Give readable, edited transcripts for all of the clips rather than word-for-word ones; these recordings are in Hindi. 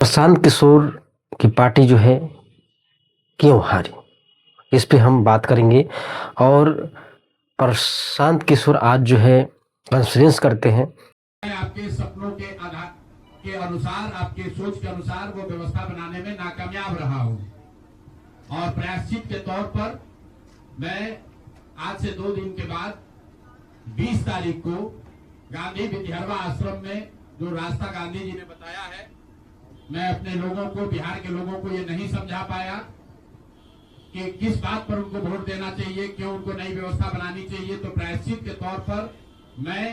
प्रशांत किशोर की पार्टी जो है क्यों हारी, इस पे हम बात करेंगे। और प्रशांत किशोर आज जो है कॉन्फ्रेंस करते हैं। आपके सपनों के आधार के अनुसार, आपके सोच के अनुसार वो व्यवस्था बनाने में नाकामयाब रहा हूं और प्रायश्चित के तौर पर मैं आज से 2 दिन के बाद 20 तारीख को गांधी विद्यारवा आश्रम में जो रास्ता गांधी जी ने बताया है, मैं अपने लोगों को, बिहार के लोगों को ये नहीं समझा पाया कि किस बात पर उनको वोट देना चाहिए, क्यों उनको नई व्यवस्था बनानी चाहिए। तो प्रायश्चित के तौर पर मैं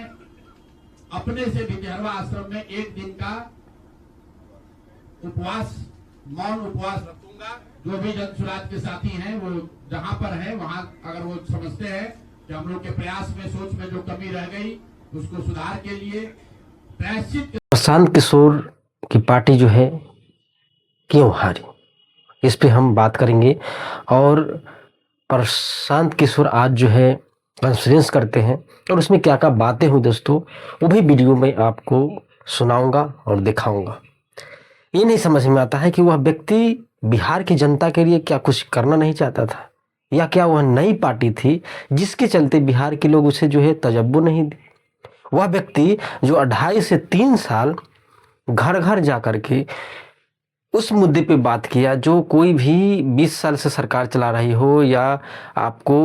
अपने से विद्यारवा आश्रम में 1 दिन का उपवास, मौन उपवास रखूंगा। जो भी जन स्वराज के साथी हैं वो जहां पर है वहां अगर वो समझते हैं कि हम लोग के प्रयास में, सोच में जो कमी रह गई उसको सुधार के लिए प्रायश्चित। प्रशांत किशोर की पार्टी जो है क्यों हारी, इस पे हम बात करेंगे। और प्रशांत किशोर आज जो है कॉन्फ्रेंस करते हैं और उसमें क्या क्या बातें हुई दोस्तों, वो भी वीडियो में आपको सुनाऊंगा और दिखाऊंगा। ये नहीं समझ में आता है कि वह व्यक्ति बिहार की जनता के लिए क्या कुछ करना नहीं चाहता था, या क्या वह नई पार्टी थी जिसके चलते बिहार के लोग उसे जो है तजब्बो नहीं दी। वह व्यक्ति जो 2.5 से 3 साल घर घर जा कर के उस मुद्दे पे बात किया जो कोई भी 20 साल से सरकार चला रही हो या आपको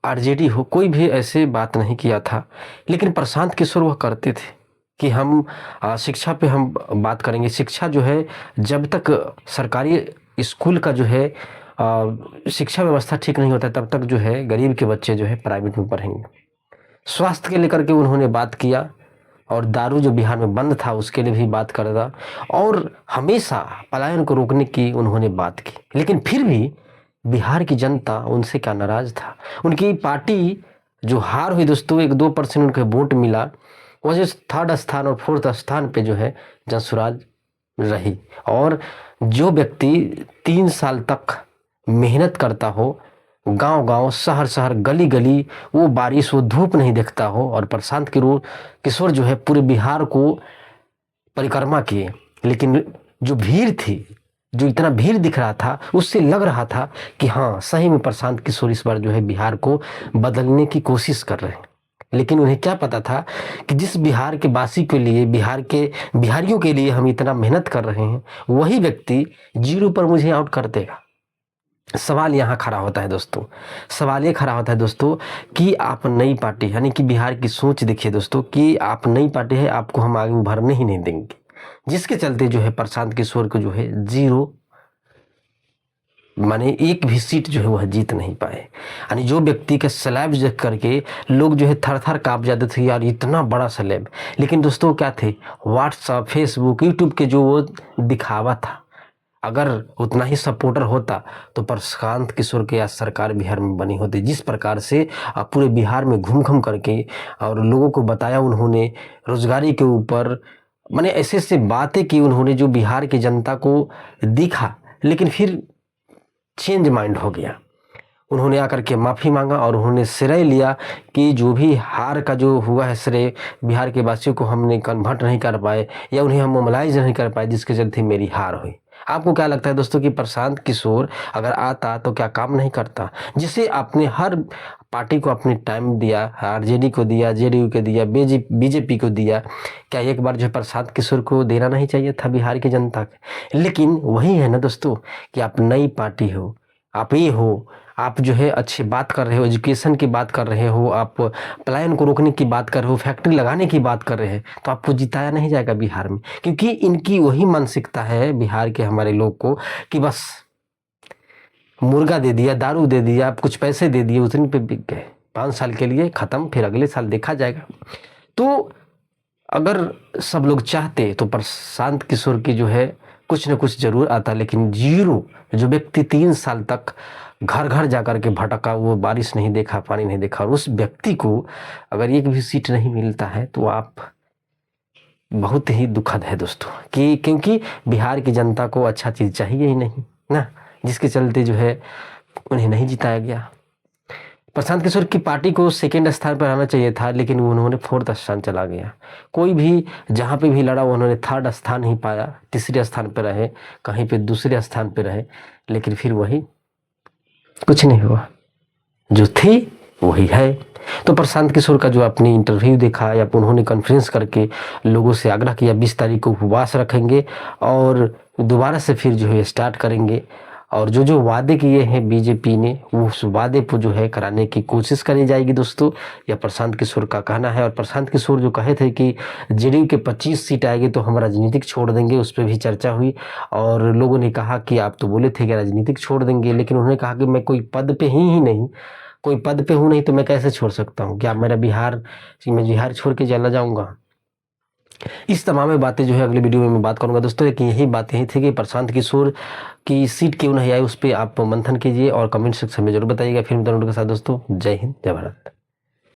आरजेडी हो, कोई भी ऐसे बात नहीं किया था। लेकिन प्रशांत किशोर वह करते थे कि हम शिक्षा पे हम बात करेंगे। शिक्षा जो है, जब तक सरकारी स्कूल का जो है शिक्षा व्यवस्था ठीक नहीं होता तब तक जो है गरीब के बच्चे जो है प्राइवेट में पढ़ेंगे। स्वास्थ्य के लेकर के उन्होंने बात किया और दारू जो बिहार में बंद था उसके लिए भी बात करता, और हमेशा पलायन को रोकने की उन्होंने बात की। लेकिन फिर भी बिहार की जनता उनसे क्या नाराज था। उनकी पार्टी जो हार हुई दोस्तों, 1-2% उनके वोट मिला, वो जो 3rd स्थान और 4th स्थान पे जो है जनसुराज रही। और जो व्यक्ति 3 साल तक मेहनत करता हो, गांव-गांव, शहर-शहर, गली-गली, वो बारिश वो धूप नहीं देखता हो, और प्रशांत किशोर जो है पूरे बिहार को परिक्रमा किए। लेकिन जो भीड़ थी, जो इतना भीड़ दिख रहा था, उससे लग रहा था कि हाँ, सही में प्रशांत किशोर इस बार जो है बिहार को बदलने की कोशिश कर रहे हैं। लेकिन उन्हें क्या पता था कि जिस बिहार के वासी के लिए, बिहार के बिहारियों के लिए हम इतना मेहनत कर रहे हैं, वही व्यक्ति 0 पर मुझे आउट कर देगा। सवाल यहाँ खड़ा होता है दोस्तों, सवाल ये खड़ा होता है दोस्तों कि आप नई पार्टी, यानी कि बिहार की सोच देखिए दोस्तों कि आप नई पार्टी है, आपको हम आगे उभरने ही नहीं देंगे। जिसके चलते जो है प्रशांत किशोर को जो है 0, माने 1 भी सीट जो है वह जीत नहीं पाए। यानी जो व्यक्ति का स्लैब देख करके लोग जो है थर-थर काँप जाते थे, यार इतना बड़ा स्लैब। लेकिन दोस्तों क्या थे, व्हाट्सएप, फेसबुक, यूट्यूब के जो वो दिखावा था। अगर उतना ही सपोर्टर होता तो प्रशांत किशोर की आज सरकार बिहार में बनी होती। जिस प्रकार से पूरे बिहार में घूम-घूम करके और लोगों को बताया उन्होंने रोजगारी के ऊपर, माने ऐसे-ऐसे बातें की उन्होंने जो बिहार की जनता को दिखा। लेकिन फिर चेंज माइंड हो गया। उन्होंने आकर के माफ़ी मांगा और उन्होंने श्रेय लिया कि जो भी हार का जो हुआ है श्रेय, बिहार के वासियों को हमने कन्वर्ट नहीं कर पाए या उन्हें हम मोबिलाइज नहीं कर पाए, जिसके चलते मेरी हार हुई। आपको क्या लगता है दोस्तों कि प्रशांत किशोर अगर आता तो क्या काम नहीं करता? जिसे आपने हर पार्टी को अपने टाइम दिया, आरजेडी को दिया, जेडीयू को दिया, बीजेपी को दिया, क्या एक बार जो है प्रशांत किशोर को देना नहीं चाहिए था बिहार की जनता को? लेकिन वही है ना दोस्तों कि आप नई पार्टी हो, आप ये हो, आप जो है अच्छी बात कर रहे हो, एजुकेशन की बात कर रहे हो, आप पलायन को रोकने की बात कर रहे हो, फैक्ट्री लगाने की बात कर रहे हैं, तो आपको जिताया नहीं जाएगा बिहार में। क्योंकि इनकी वही मानसिकता है बिहार के हमारे लोग को कि बस मुर्गा दे दिया, दारू दे दिया, कुछ पैसे दे दिए, उतने पे बिक गए, 5 साल के लिए खत्म, फिर अगले साल देखा जाएगा। तो अगर सब लोग चाहते तो प्रशांत किशोर की जो है कुछ न कुछ जरूर आता। लेकिन 0, जो व्यक्ति 3 साल तक घर घर जाकर के भटका, वो बारिश नहीं देखा, पानी नहीं देखा, और उस व्यक्ति को अगर 1 भी सीट नहीं मिलता है तो आप बहुत ही दुखद है दोस्तों कि क्योंकि बिहार की जनता को अच्छा चीज़ चाहिए ही नहीं ना, जिसके चलते जो है उन्हें नहीं जिताया गया। प्रशांत किशोर की पार्टी को सेकेंड स्थान पर आना चाहिए था, लेकिन उन्होंने 4th स्थान चला गया। कोई भी जहाँ पे भी लड़ा उन्होंने 3rd स्थान ही पाया, तीसरे स्थान पर रहे, कहीं पे दूसरे स्थान पर रहे, लेकिन फिर वही कुछ नहीं हुआ, जो थी वही है। तो प्रशांत किशोर का जो आपने इंटरव्यू देखा या उन्होंने कॉन्फ्रेंस करके लोगों से आग्रह किया 20 तारीख को उपवास रखेंगे और दोबारा से फिर जो है स्टार्ट करेंगे, और जो जो वादे किए हैं बीजेपी ने वो उस वादे को जो है कराने की कोशिश करी जाएगी दोस्तों, यह प्रशांत किशोर का कहना है। और प्रशांत किशोर जो कहे थे कि जेडीयू के 25 सीट आएगी तो हम राजनीतिक छोड़ देंगे, उस पर भी चर्चा हुई और लोगों ने कहा कि आप तो बोले थे कि राजनीतिक छोड़ देंगे, लेकिन उन्होंने कहा कि मैं कोई पद पे ही नहीं, कोई पद पे हूँ नहीं तो मैं कैसे छोड़ सकता हूँ, क्या मैं बिहार छोड़ के चला जाऊँगा। इस तमाम बातें जो है अगले वीडियो में मैं बात करूंगा दोस्तों, लेकिन यही बातें ही थी कि प्रशांत किशोर की सीट क्यों नहीं आई, उस पर आप मंथन कीजिए और कमेंट सेक्शन में जरूर बताइएगा। फिर मिलते हैं के साथ दोस्तों, जय हिंद, जय भारत।